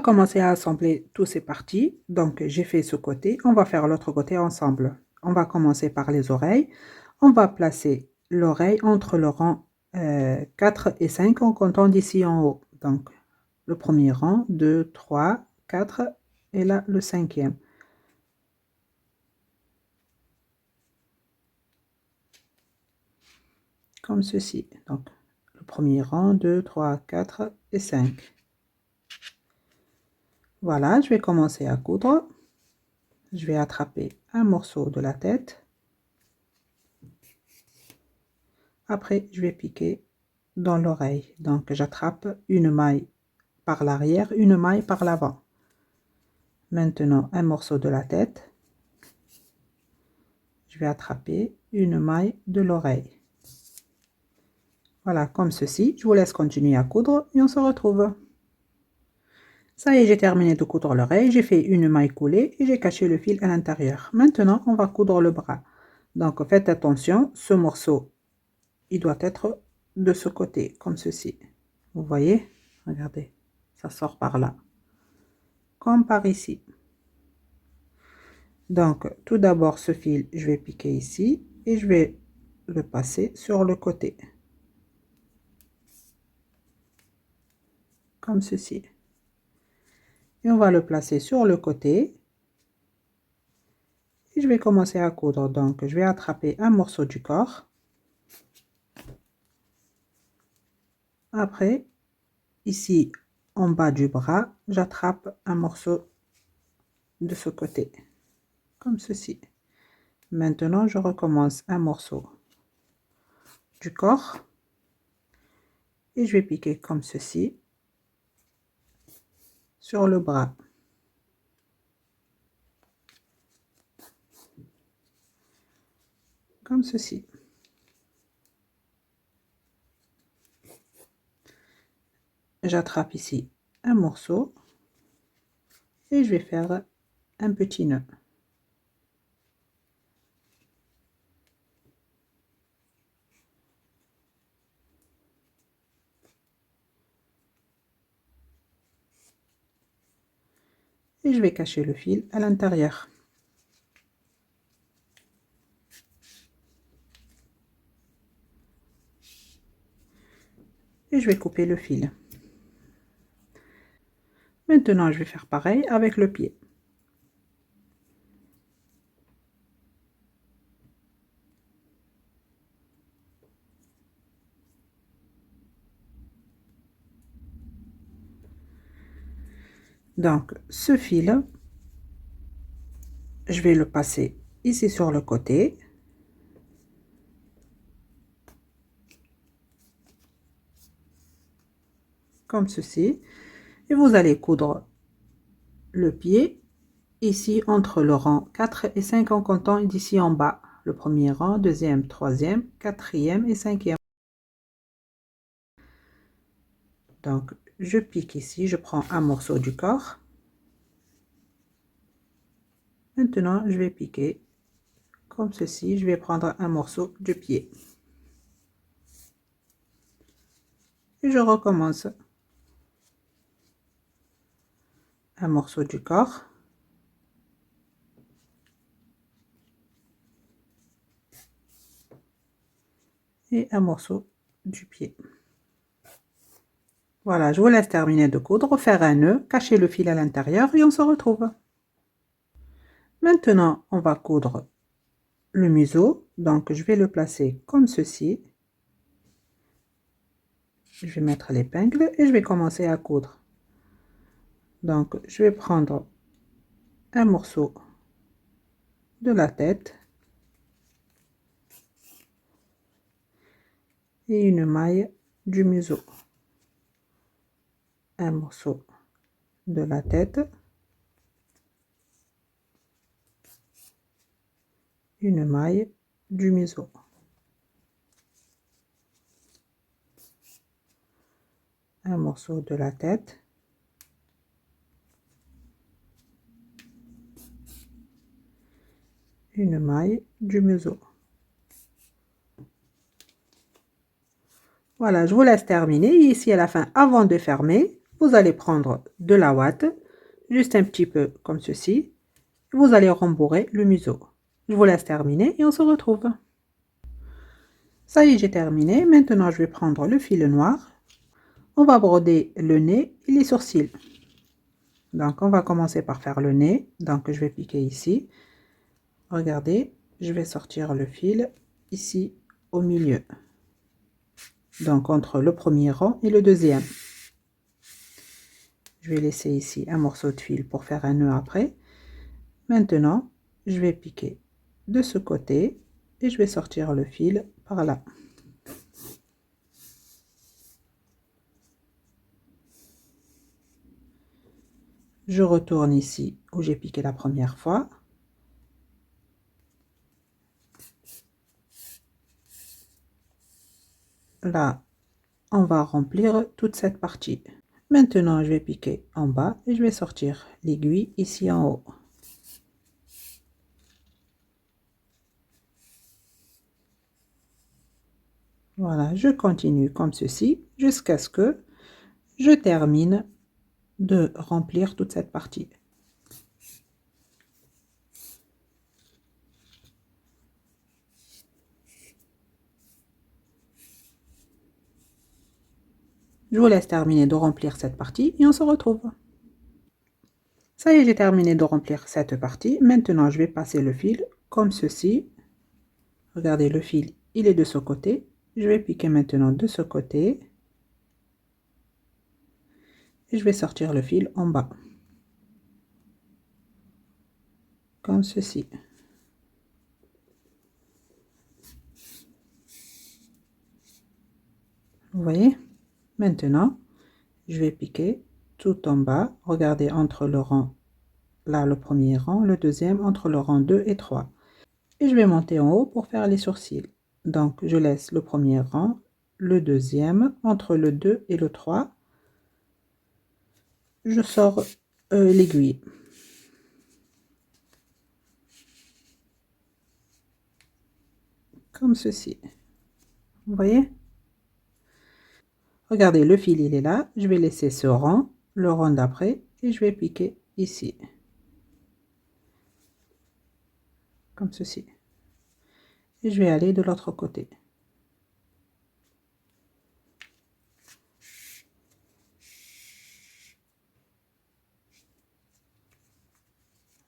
commencer à assembler toutes ces parties. Donc, j'ai fait ce côté. On va faire l'autre côté ensemble. On va commencer par les oreilles. On va placer l'oreille entre le rang 4 et 5 en comptant d'ici en haut. Donc, le premier rang, 2, 3, 4 et là, le cinquième. Comme ceci. Donc, le premier rang, 2, 3, 4 et 5. Voilà, je vais commencer à coudre. Je vais attraper un morceau de la tête. Après, je vais piquer dans l'oreille. Donc, j'attrape une maille par l'arrière, une maille par l'avant. Maintenant, un morceau de la tête. Je vais attraper une maille de l'oreille. Voilà, comme ceci. Je vous laisse continuer à coudre et on se retrouve. Ça y est, j'ai terminé de coudre l'oreille. J'ai fait une maille coulée et j'ai caché le fil à l'intérieur. Maintenant, on va coudre le bras. Donc, faites attention, ce morceau, il doit être de ce côté, comme ceci. Vous voyez? Regardez, ça sort par là. Comme par ici. Donc, tout d'abord, ce fil, je vais piquer ici et je vais le passer sur le côté. Comme ceci. Et on va le placer sur le côté. Et je vais commencer à coudre. Donc, je vais attraper un morceau du corps. Après, ici, en bas du bras, j'attrape un morceau de ce côté. Comme ceci. Maintenant, je recommence un morceau du corps. Et je vais piquer comme ceci sur le bras. Comme ceci. J'attrape ici un morceau et je vais faire un petit nœud. Et je vais cacher le fil à l'intérieur. Et je vais couper le fil. Maintenant, je vais faire pareil avec le pied. Donc, ce fil, je vais le passer ici sur le côté. Comme ceci. Et vous allez coudre le pied ici entre le rang 4 et 5 en comptant d'ici en bas. Le premier rang, deuxième, troisième, quatrième et cinquième. Donc, je pique ici, je prends un morceau du corps. Maintenant, je vais piquer comme ceci. Je vais prendre un morceau du pied. Et je recommence. Un morceau du corps. Et un morceau du pied. Voilà, je vous laisse terminer de coudre, faire un nœud, cacher le fil à l'intérieur et on se retrouve. Maintenant, on va coudre le museau. Donc, je vais le placer comme ceci. Je vais mettre l'épingle et je vais commencer à coudre. Donc, je vais prendre un morceau de la tête et une maille du museau. Un morceau de la tête, une maille du museau. Un morceau de la tête, une maille du museau. Voilà, je vous laisse terminer. Ici à la fin, avant de fermer, Vous allez prendre de la ouate, juste un petit peu comme ceci. Vous allez rembourrer le museau. Je vous laisse terminer et on se retrouve. Ça y est, j'ai terminé. Maintenant, je vais prendre le fil noir. On va broder le nez et les sourcils. Donc, on va commencer par faire le nez. Donc, je vais piquer ici. Regardez, je vais sortir le fil ici au milieu. Donc, entre le premier rang et le deuxième. Je vais laisser ici un morceau de fil pour faire un nœud après. Maintenant, je vais piquer de ce côté et je vais sortir le fil par là. Je retourne ici où j'ai piqué la première fois. Là, on va remplir toute cette partie. Maintenant, je vais piquer en bas et je vais sortir l'aiguille ici en haut. Voilà, je continue comme ceci jusqu'à ce que je termine de remplir toute cette partie. Je vous laisse terminer de remplir cette partie et on se retrouve. Ça y est, j'ai terminé de remplir cette partie. Maintenant, je vais passer le fil comme ceci. Regardez, le fil, il est de ce côté. Je vais piquer maintenant de ce côté. Et je vais sortir le fil en bas. Comme ceci. Vous voyez? Maintenant, je vais piquer tout en bas. Regardez, entre le rang, là, le premier rang, le deuxième, entre le rang 2 et 3. Et je vais monter en haut pour faire les sourcils. Donc, je laisse le premier rang, le deuxième, entre le 2 et le 3. Je sors l'aiguille. Comme ceci. Vous voyez? Regardez, le fil, il est là. Je vais laisser ce rang, le rang d'après, et je vais piquer ici. Comme ceci. Et je vais aller de l'autre côté.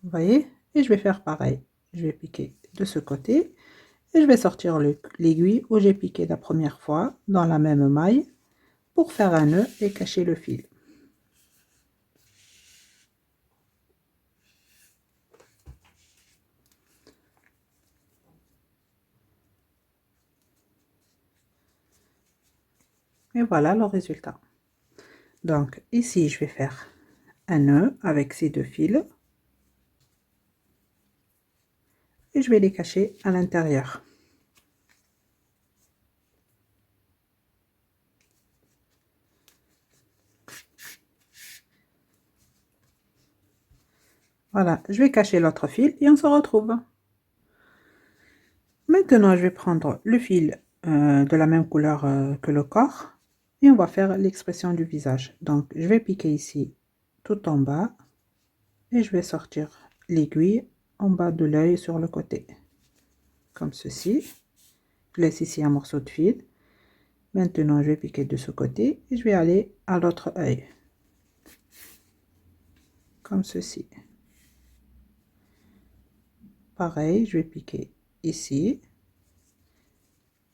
Vous voyez? Et je vais faire pareil. Je vais piquer de ce côté. Et je vais sortir l'aiguille où j'ai piqué la première fois dans la même maille pour faire un nœud et cacher le fil. Et voilà le résultat. Donc ici, je vais faire un nœud avec ces deux fils. Et je vais les cacher à l'intérieur. Voilà, je vais cacher l'autre fil et on se retrouve. Maintenant, je vais prendre le fil de la même couleur que le corps et on va faire l'expression du visage. Donc, je vais piquer ici tout en bas et je vais sortir l'aiguille en bas de l'œil sur le côté. Comme ceci. Je laisse ici un morceau de fil. Maintenant, je vais piquer de ce côté et je vais aller à l'autre œil. Comme ceci. Pareil, je vais piquer ici.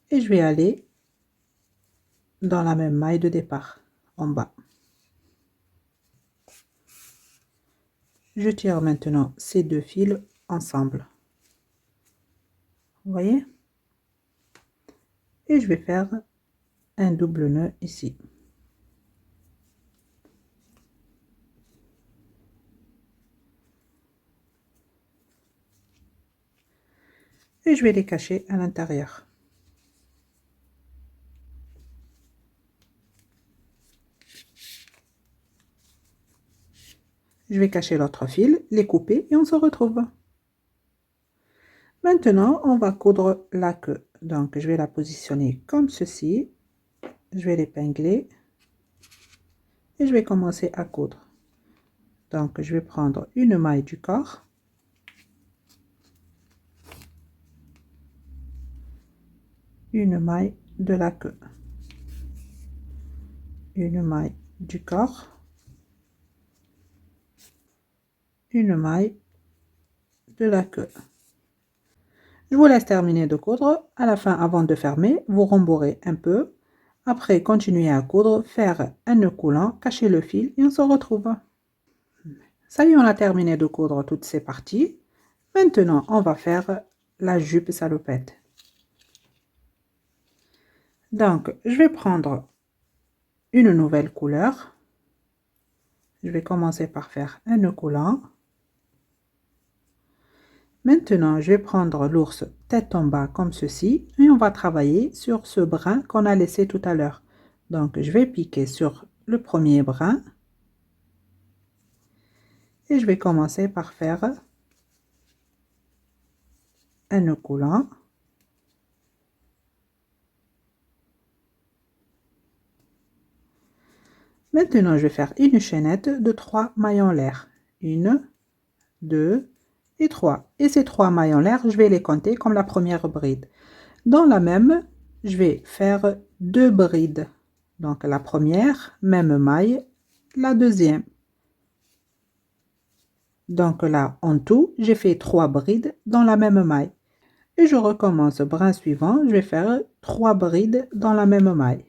Et je vais aller dans la même maille de départ, en bas. Je tire maintenant ces deux fils ensemble. Vous voyez? Et je vais faire un double nœud ici. Et je vais les cacher à l'intérieur. Je vais cacher l'autre fil, les couper et on se retrouve. Maintenant, on va coudre la queue. Donc, je vais la positionner comme ceci. Je vais l'épingler. et je vais commencer à coudre. Donc, je vais prendre une maille du corps, une maille de la queue, une maille du corps, une maille de la queue. Je vous laisse terminer de coudre. À la fin, avant de fermer, vous rembourrez un peu. Après, continuez à coudre, faire un nœud coulant, cacher le fil et on se retrouve. Ça y est, on a terminé de coudre toutes ces parties. Maintenant, on va faire la jupe salopette. Donc, je vais prendre une nouvelle couleur. Je vais commencer par faire un nœud coulant. Maintenant, je vais prendre l'ours tête en bas comme ceci et on va travailler sur ce brin qu'on a laissé tout à l'heure. Donc, je vais piquer sur le premier brin et je vais commencer par faire un nœud coulant. Maintenant, je vais faire une chaînette de 3 mailles en l'air. 1, 2 et 3. Et ces 3 mailles en l'air, je vais les compter comme la première bride. Dans la même, je vais faire 2 brides. Donc la première, même maille, la deuxième. Donc là, en tout, j'ai fait 3 brides dans la même maille. Et je recommence au brin suivant, je vais faire 3 brides dans la même maille.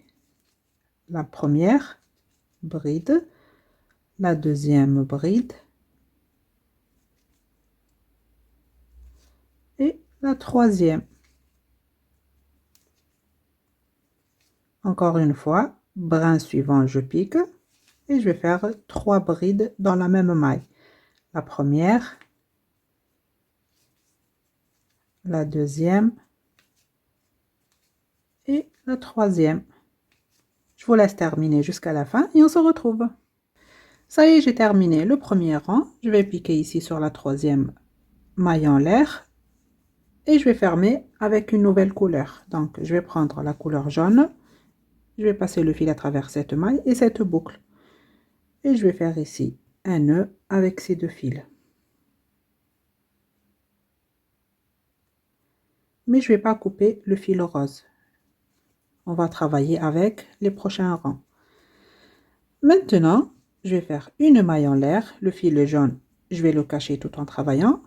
La première bride, la deuxième bride et la troisième. Encore une fois, brin suivant, je pique et je vais faire 3 brides dans la même maille. La première, la deuxième et la troisième. Je vous laisse terminer jusqu'à la fin et on se retrouve. Ça y est, j'ai terminé le premier rang. Je vais piquer ici sur la troisième maille en l'air et je vais fermer avec une nouvelle couleur. Donc, je vais prendre la couleur jaune. Je vais passer le fil à travers cette maille et cette boucle. Et je vais faire ici un nœud avec ces 2 fils. Mais je ne vais pas couper le fil rose. On va travailler avec les prochains rangs. Maintenant, je vais faire une maille en l'air. Le fil jaune, je vais le cacher tout en travaillant.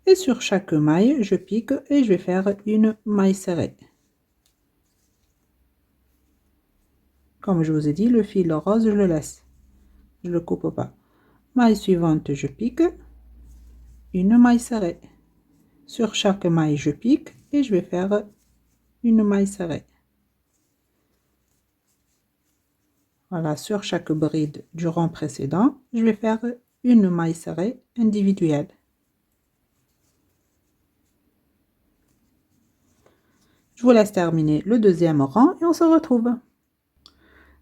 Et sur chaque maille, je pique et je vais faire une maille serrée. Comme je vous ai dit, le fil rose, je le laisse. Je ne le coupe pas. Maille suivante, je pique. Une maille serrée. Sur chaque maille, je pique et je vais faire une maille serrée. Voilà, sur chaque bride du rang précédent, je vais faire une maille serrée individuelle. Je vous laisse terminer le deuxième rang et on se retrouve.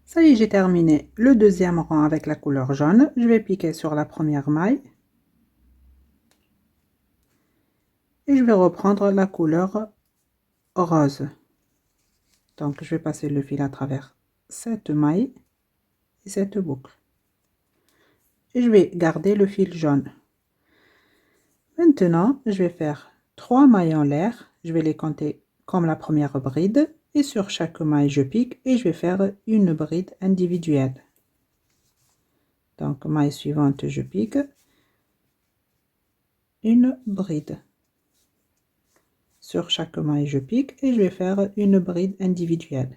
Ça y est, j'ai terminé le deuxième rang avec la couleur jaune. Je vais piquer sur la première maille. Et je vais reprendre la couleur rose. Donc, je vais passer le fil à travers cette maille et cette boucle. Et je vais garder le fil jaune. Maintenant, je vais faire 3 mailles en l'air. Je vais les compter comme la première bride. Et sur chaque maille, je pique et je vais faire une bride individuelle. Donc, maille suivante, je pique. Une bride. Sur chaque maille, je pique et je vais faire une bride individuelle.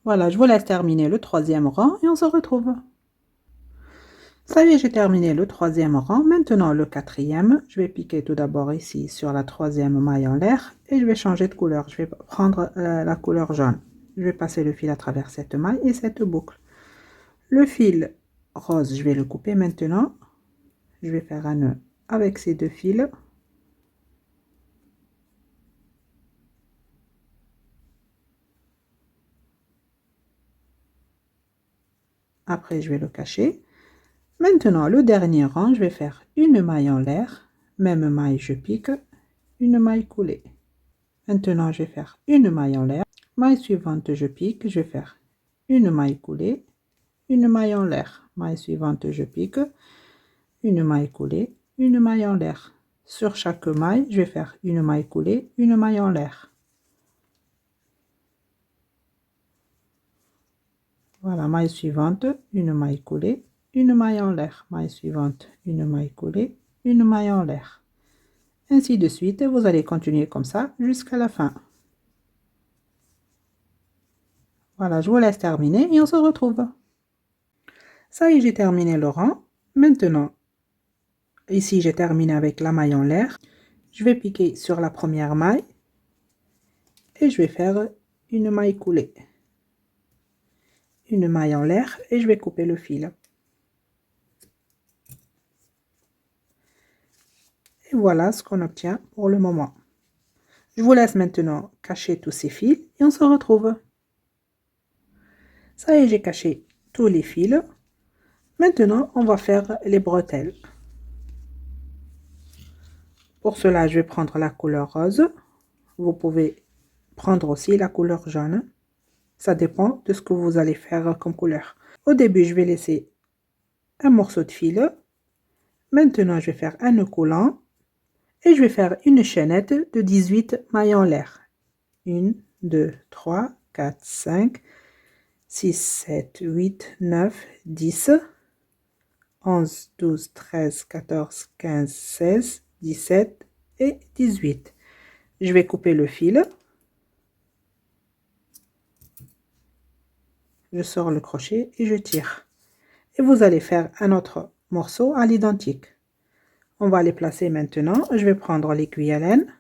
Voilà, je vous laisse terminer le troisième rang et on se retrouve. Ça y est, j'ai terminé le troisième rang. Maintenant, le quatrième, je vais piquer tout d'abord ici sur la troisième maille en l'air et je vais changer de couleur. Je vais prendre la couleur jaune. Je vais passer le fil à travers cette maille et cette boucle. Le fil rose, je vais le couper maintenant. Je vais faire un nœud avec ces 2 fils. Après, je vais le cacher. Maintenant, le dernier rang, je vais faire une maille en l'air. Même maille, je pique, une maille coulée. Maintenant, je vais faire une maille en l'air. Maille suivante, je pique, je vais faire une maille coulée, une maille en l'air. Maille suivante, je pique, une maille coulée, une maille en l'air. Sur chaque maille, je vais faire une maille coulée, une maille en l'air. Voilà, maille suivante, une maille coulée, une maille en l'air. Maille suivante, une maille coulée, une maille en l'air. Ainsi de suite, vous allez continuer comme ça jusqu'à la fin. Voilà, je vous laisse terminer et on se retrouve. Ça y est, j'ai terminé le rang. Maintenant, ici, j'ai terminé avec la maille en l'air. Je vais piquer sur la première maille et je vais faire une maille coulée. Une maille en l'air et je vais couper le fil. Et voilà ce qu'on obtient pour le moment. Je vous laisse maintenant cacher tous ces fils et on se retrouve. Ça y est, j'ai caché tous les fils. Maintenant, on va faire les bretelles. Pour cela, je vais prendre la couleur rose. Vous pouvez prendre aussi la couleur jaune. Ça dépend de ce que vous allez faire comme couleur. Au début, je vais laisser un morceau de fil. Maintenant, je vais faire un nœud coulant et je vais faire une chaînette de 18 mailles en l'air. 1, 2, 3, 4, 5, 6, 7, 8, 9, 10, 11, 12, 13, 14, 15, 16, 17 et 18. Je vais couper le fil. Je sors le crochet et je tire. Et vous allez faire un autre morceau à l'identique. On va les placer maintenant. Je vais prendre l'aiguille à laine.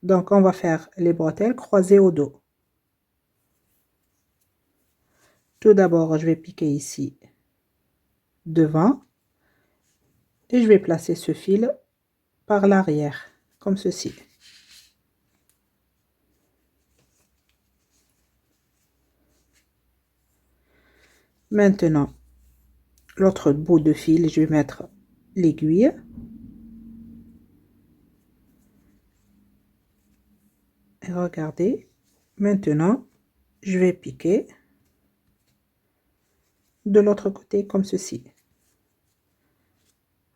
Donc, on va faire les bretelles croisées au dos. Tout d'abord, je vais piquer ici devant. Et je vais placer ce fil par l'arrière, comme ceci. Maintenant, l'autre bout de fil, je vais mettre l'aiguille. Et regardez, maintenant, je vais piquer de l'autre côté comme ceci.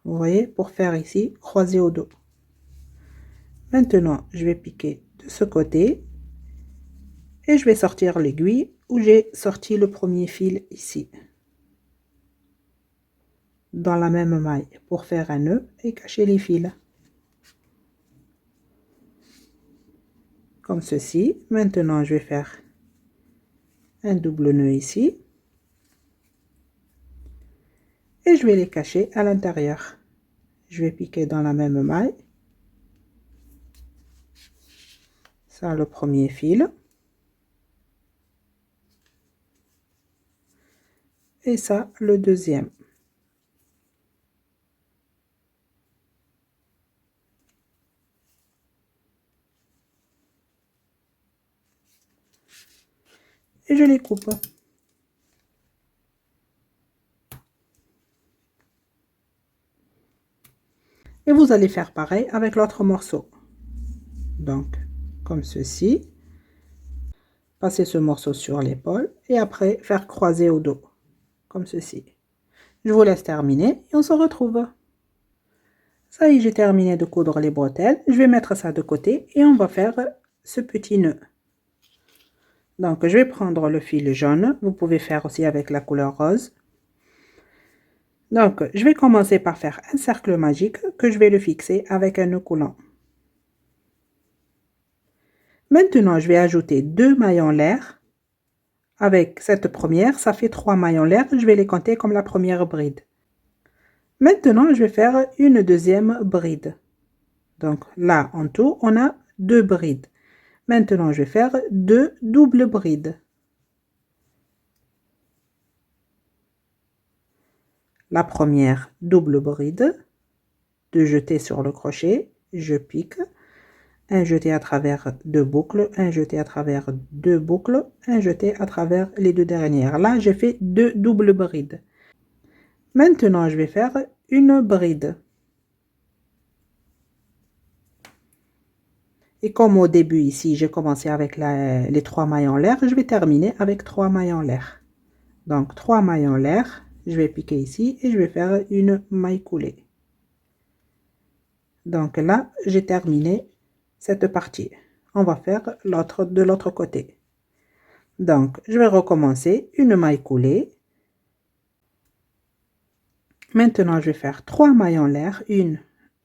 Vous voyez, pour faire ici, croisé au dos. Maintenant, je vais piquer de ce côté et je vais sortir l'aiguille où j'ai sorti le premier fil ici. Dans la même maille pour faire un nœud et cacher les fils. Comme ceci. Maintenant, je vais faire un double nœud ici. Et je vais les cacher à l'intérieur. Je vais piquer dans la même maille. Ça, le premier fil. Et ça, le deuxième. Et je les coupe. Et vous allez faire pareil avec l'autre morceau. Donc, comme ceci. Passer ce morceau sur l'épaule et après faire croiser au dos. Comme ceci. Je vous laisse terminer et on se retrouve. Ça y est, j'ai terminé de coudre les bretelles. Je vais mettre ça de côté et on va faire ce petit nœud. Donc, je vais prendre le fil jaune. Vous pouvez faire aussi avec la couleur rose. Donc, je vais commencer par faire un cercle magique que je vais le fixer avec un nœud coulant. Maintenant, je vais ajouter 2 mailles en l'air. Avec cette première, ça fait 3 mailles en l'air. Je vais les compter comme la première bride. Maintenant, je vais faire une deuxième bride. Donc là, en tout, on a 2 brides. Maintenant, je vais faire 2 doubles brides. La première double bride, 2 jetés sur le crochet, je pique, un jeté à travers 2 boucles, un jeté à travers 2 boucles, un jeté à travers les 2 dernières. Là, j'ai fait 2 doubles brides. Maintenant, je vais faire une bride. Et comme au début ici, j'ai commencé avec les 3 mailles en l'air, je vais terminer avec 3 mailles en l'air. Donc 3 mailles en l'air, je vais piquer ici et je vais faire une maille coulée. Donc là, j'ai terminé cette partie. On va faire l'autre de l'autre côté. Donc, je vais recommencer une maille coulée. Maintenant, je vais faire 3 mailles en l'air, 1,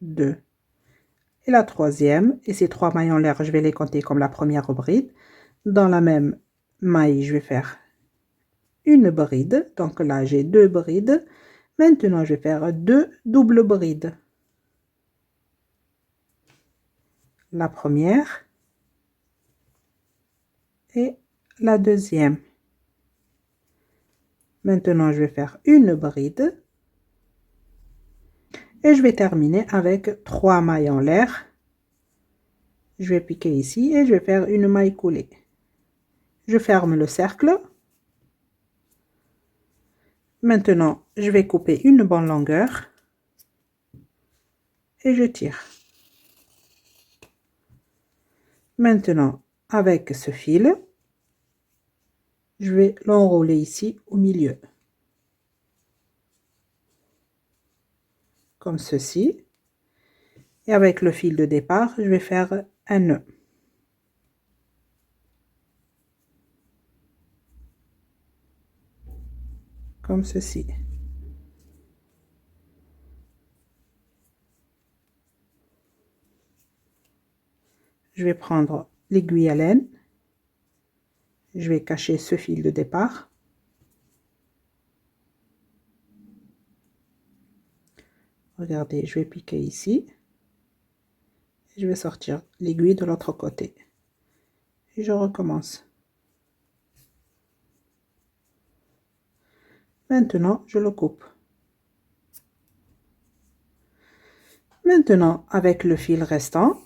2 et la troisième. Et ces 3 mailles en l'air, je vais les compter comme la première bride. Dans la même maille, je vais faire une bride. Donc là, j'ai 2 brides. Maintenant, je vais faire 2 doubles brides. La première et la deuxième. Maintenant, je vais faire une bride. Et je vais terminer avec 3 mailles en l'air. Je vais piquer ici et je vais faire une maille coulée. Je ferme le cercle. Maintenant, je vais couper une bonne longueur et je tire. Maintenant, avec ce fil, je vais l'enrouler ici au milieu. Comme ceci. Et avec le fil de départ, je vais faire un nœud. Comme ceci. Je vais prendre l'aiguille à laine. Je vais cacher ce fil de départ. Regardez, je vais piquer ici. Je vais sortir l'aiguille de l'autre côté. Et je recommence. Maintenant, je le coupe. Maintenant, avec le fil restant,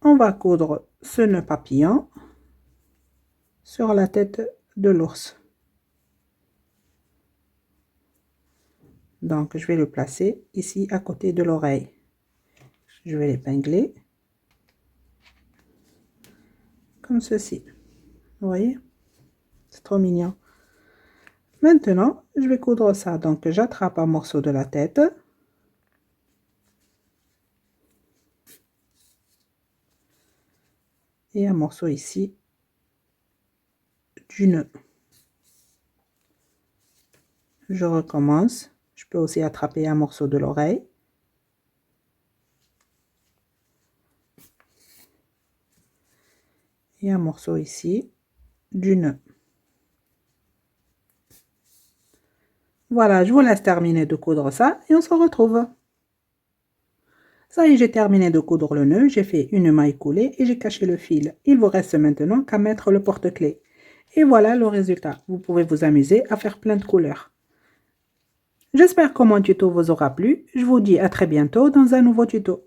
on va coudre ce nœud papillon sur la tête de l'ours. Donc, je vais le placer ici à côté de l'oreille. Je vais l'épingler comme ceci. Vous voyez? C'est trop mignon. Maintenant, je vais coudre ça. Donc, j'attrape un morceau de la tête. Et un morceau ici du nœud. Je recommence. Je peux aussi attraper un morceau de l'oreille. Et un morceau ici du nœud. Voilà, je vous laisse terminer de coudre ça et on se retrouve. Ça y est, j'ai terminé de coudre le nœud, j'ai fait une maille coulée et j'ai caché le fil. Il vous reste maintenant qu'à mettre le porte-clés. Et voilà le résultat. Vous pouvez vous amuser à faire plein de couleurs. J'espère que mon tuto vous aura plu. Je vous dis à très bientôt dans un nouveau tuto.